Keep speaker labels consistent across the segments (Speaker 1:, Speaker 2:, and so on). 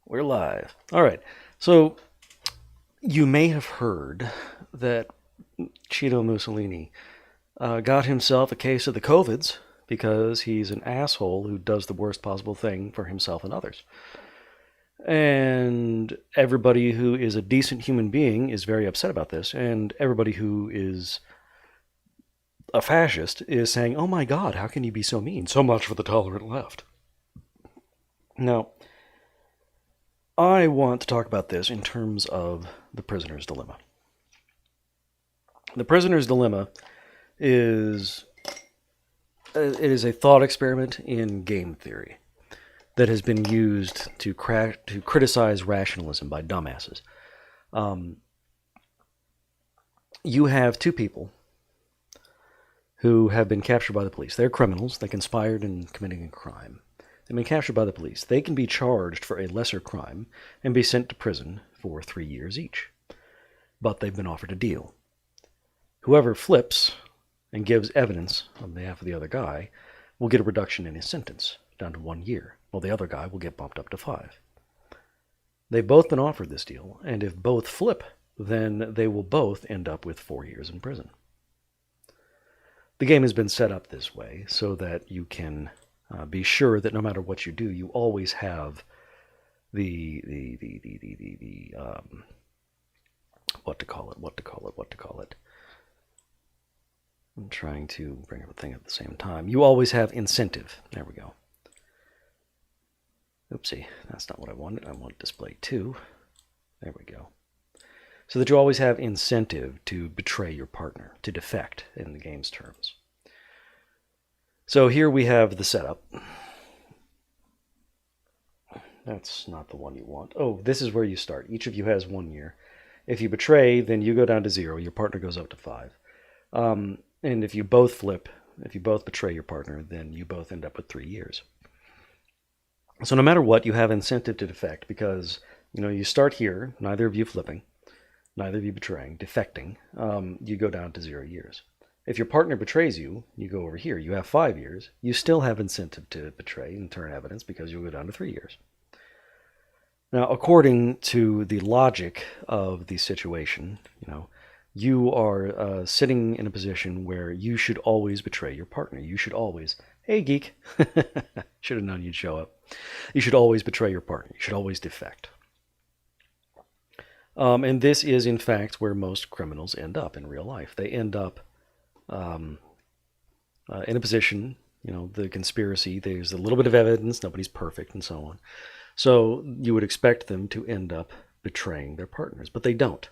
Speaker 1: We're live. All right. So you may have heard that Cheeto Mussolini got himself a case of the COVIDs because he's an asshole who does the worst possible thing for himself and others. And everybody who is a decent human being is very upset about this, and everybody who is a fascist is saying, "Oh my God, how can you be so mean? So much for the tolerant left." Now, I want to talk about this in terms of the prisoner's dilemma. The prisoner's dilemma is it is a thought experiment in game theory that has been used to criticize rationalism by dumbasses. You have two people who have been captured by the police. They're criminals. They conspired in committing a crime. They've been captured by the police. They can be charged for a lesser crime and be sent to prison for 3 years each. But they've been offered a deal. Whoever flips and gives evidence on behalf of the other guy will get a reduction in his sentence down to 1 year, while the other guy will get bumped up to 5. They've both been offered this deal, and if both flip, then they will both end up with 4 years in prison. The game has been set up this way so that you can be sure that no matter what you do, you always have the what to call it. I'm trying to bring everything at the same time. You always have incentive. There we go. Oopsie, that's not what I wanted. I want display 2. There we go. So that you always have incentive to betray your partner, to defect in the game's terms. So here we have the setup. That's not the one you want. Oh, this is where you start. Each of you has 1 year. If you betray, then you go down to 0. Your partner goes up to 5. And if you both flip, if you both betray your partner, then you both end up with 3 years. So no matter what, you have incentive to defect because, you start here, neither of you flipping, neither of you betraying, defecting, you go down to 0 years. If your partner betrays you, you go over here. You have 5 years. You still have incentive to betray and turn evidence because you'll go down to 3 years. Now, according to the logic of the situation, you are sitting in a position where you should always betray your partner. You should always, hey, geek, should have known you'd show up. You should always betray your partner. You should always defect. And this is, in fact, where most criminals end up in real life. They end up in a position, the conspiracy, there's a little bit of evidence, nobody's perfect, and so on. So you would expect them to end up betraying their partners, but they don't.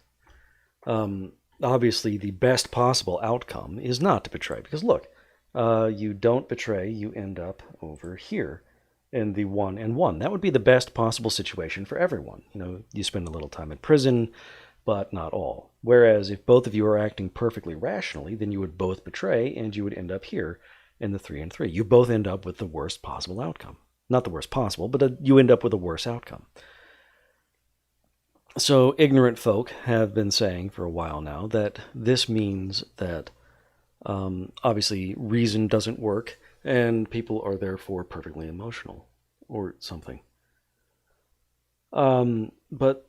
Speaker 1: Obviously, the best possible outcome is not to betray, because look, you don't betray, you end up over here in the 1 and 1. That would be the best possible situation for everyone. You spend a little time in prison, but not all. Whereas if both of you are acting perfectly rationally, then you would both betray, and you would end up here in the 3 and 3. You both end up with the worst possible outcome. Not the worst possible, but you end up with a worse outcome. So ignorant folk have been saying for a while now that this means that obviously reason doesn't work, and people are therefore perfectly emotional, or something. But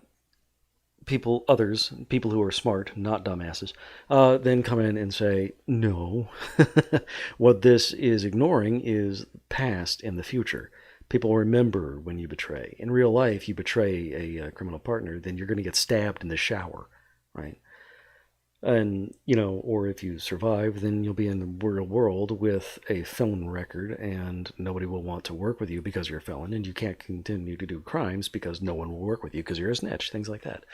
Speaker 1: people who are smart, not dumbasses, then come in and say, no, what this is ignoring is past and the future. People remember when you betray. In real life, you betray a criminal partner, then you're going to get stabbed in the shower, right? And, or if you survive, then you'll be in the real world with a felon record, and nobody will want to work with you because you're a felon, and you can't continue to do crimes because no one will work with you because you're a snitch, things like that.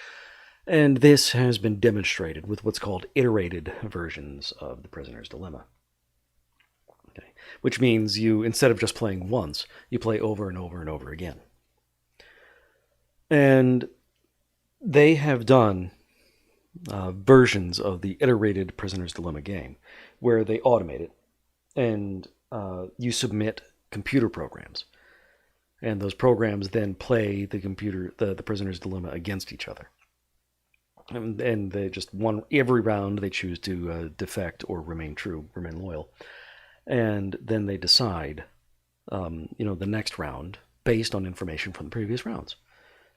Speaker 1: And this has been demonstrated with what's called iterated versions of the prisoner's dilemma. Okay. Which means you, instead of just playing once, you play over and over and over again. And they have done versions of the iterated prisoner's dilemma game where they automate it, and you submit computer programs. And those programs then play the prisoner's dilemma against each other. And they just every round they choose to defect or remain loyal. And then they decide, the next round based on information from the previous rounds.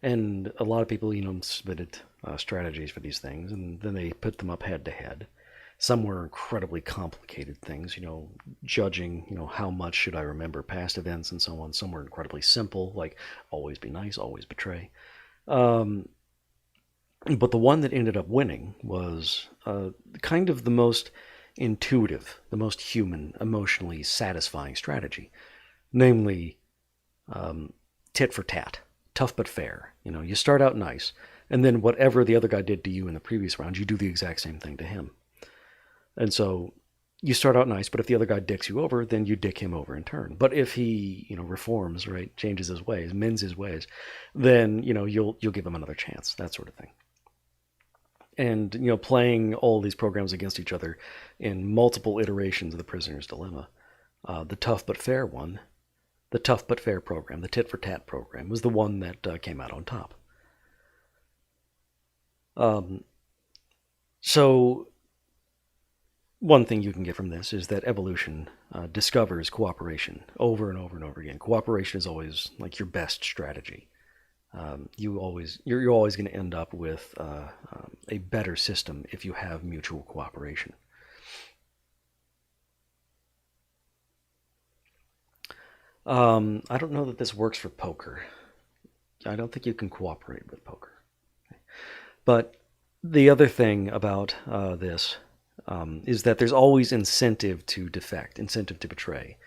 Speaker 1: And a lot of people, submitted strategies for these things, and then they put them up head to head. Some were incredibly complicated things, judging, how much should I remember past events and so on. Some were incredibly simple, like always be nice, always betray. Um, but the one that ended up winning was kind of the most intuitive, the most human, emotionally satisfying strategy, namely tit for tat, tough but fair. You start out nice, and then whatever the other guy did to you in the previous round, you do the exact same thing to him. And so you start out nice, but if the other guy dicks you over, then you dick him over in turn. But if he, reforms, right, changes his ways, mends his ways, then you'll give him another chance, that sort of thing. And playing all these programs against each other in multiple iterations of the Prisoner's Dilemma, the tough but fair one, the tough but fair program, the tit for tat program, was the one that came out on top. So one thing you can get from this is that evolution discovers cooperation over and over and over again. Cooperation is always like your best strategy. You're always going to end up with a better system if you have mutual cooperation. I don't know that this works for poker. I don't think you can cooperate with poker. But the other thing about this is that there's always incentive to defect, incentive to betray.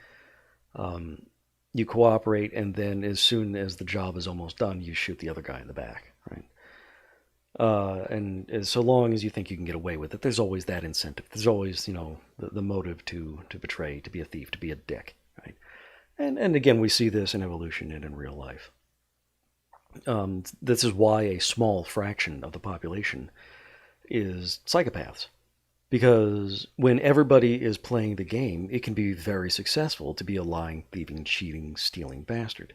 Speaker 1: You cooperate, and then as soon as the job is almost done, you shoot the other guy in the back, right? And so long as you think you can get away with it, there's always that incentive. There's always, the motive to betray, to be a thief, to be a dick, right? And again, we see this in evolution and in real life. This is why a small fraction of the population is psychopaths. Because when everybody is playing the game, it can be very successful to be a lying, thieving, cheating, stealing bastard.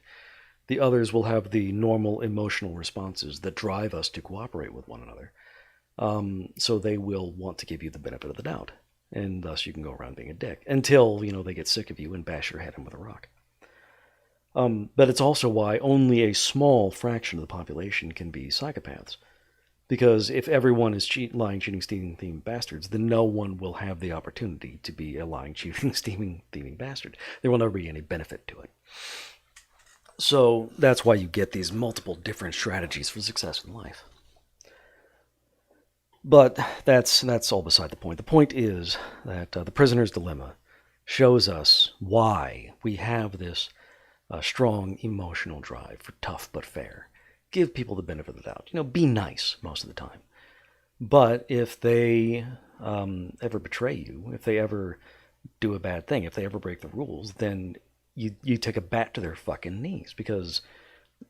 Speaker 1: The others will have the normal emotional responses that drive us to cooperate with one another. So they will want to give you the benefit of the doubt. And thus you can go around being a dick until, they get sick of you and bash your head in with a rock. But it's also why only a small fraction of the population can be psychopaths. Because if everyone is lying, cheating, stealing, thieving bastards, then no one will have the opportunity to be a lying, cheating, stealing, thieving bastard. There will never be any benefit to it. So that's why you get these multiple different strategies for success in life. But that's all beside the point. The point is that the Prisoner's Dilemma shows us why we have this strong emotional drive for tough but fair. Give people the benefit of the doubt. Be nice most of the time. But if they ever betray you, if they ever do a bad thing, if they ever break the rules, then you take a bat to their fucking knees, because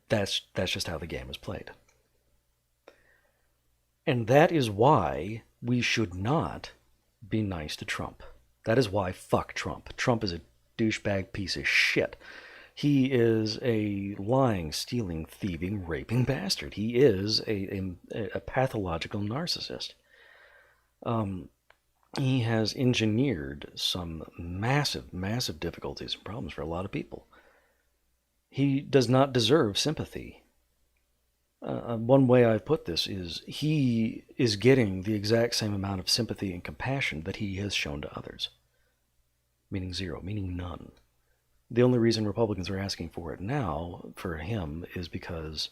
Speaker 1: that's just how the game is played. And that is why we should not be nice to Trump. That is why fuck Trump. Trump is a douchebag piece of shit. He is a lying, stealing, thieving, raping bastard. He is a pathological narcissist. He has engineered some massive, massive difficulties and problems for a lot of people. He does not deserve sympathy. One way I've put this is he is getting the exact same amount of sympathy and compassion that he has shown to others. Meaning zero, meaning none. The only reason Republicans are asking for it now, for him, is because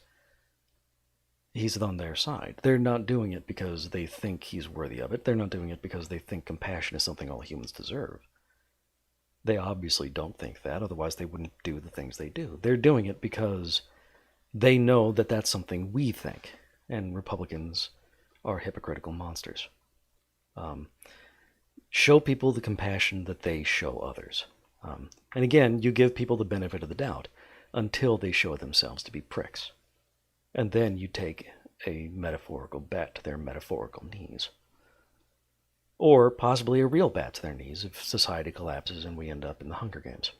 Speaker 1: he's on their side. They're not doing it because they think he's worthy of it. They're not doing it because they think compassion is something all humans deserve. They obviously don't think that, otherwise they wouldn't do the things they do. They're doing it because they know that that's something we think, and Republicans are hypocritical monsters. Show people the compassion that they show others. And again, you give people the benefit of the doubt until they show themselves to be pricks. And then you take a metaphorical bat to their metaphorical knees. Or possibly a real bat to their knees if society collapses and we end up in the Hunger Games.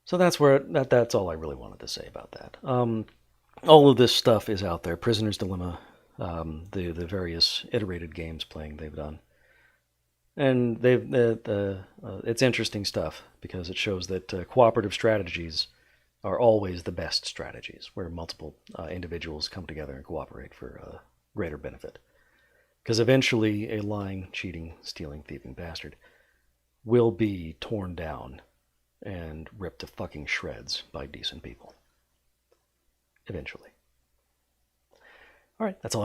Speaker 1: So that's all I really wanted to say about that. All of this stuff is out there. Prisoner's Dilemma, the various iterated games they've done. And it's interesting stuff because it shows that cooperative strategies are always the best strategies, where multiple individuals come together and cooperate for greater benefit. Because eventually a lying, cheating, stealing, thieving bastard will be torn down and ripped to fucking shreds by decent people. Eventually. All right, that's all I want.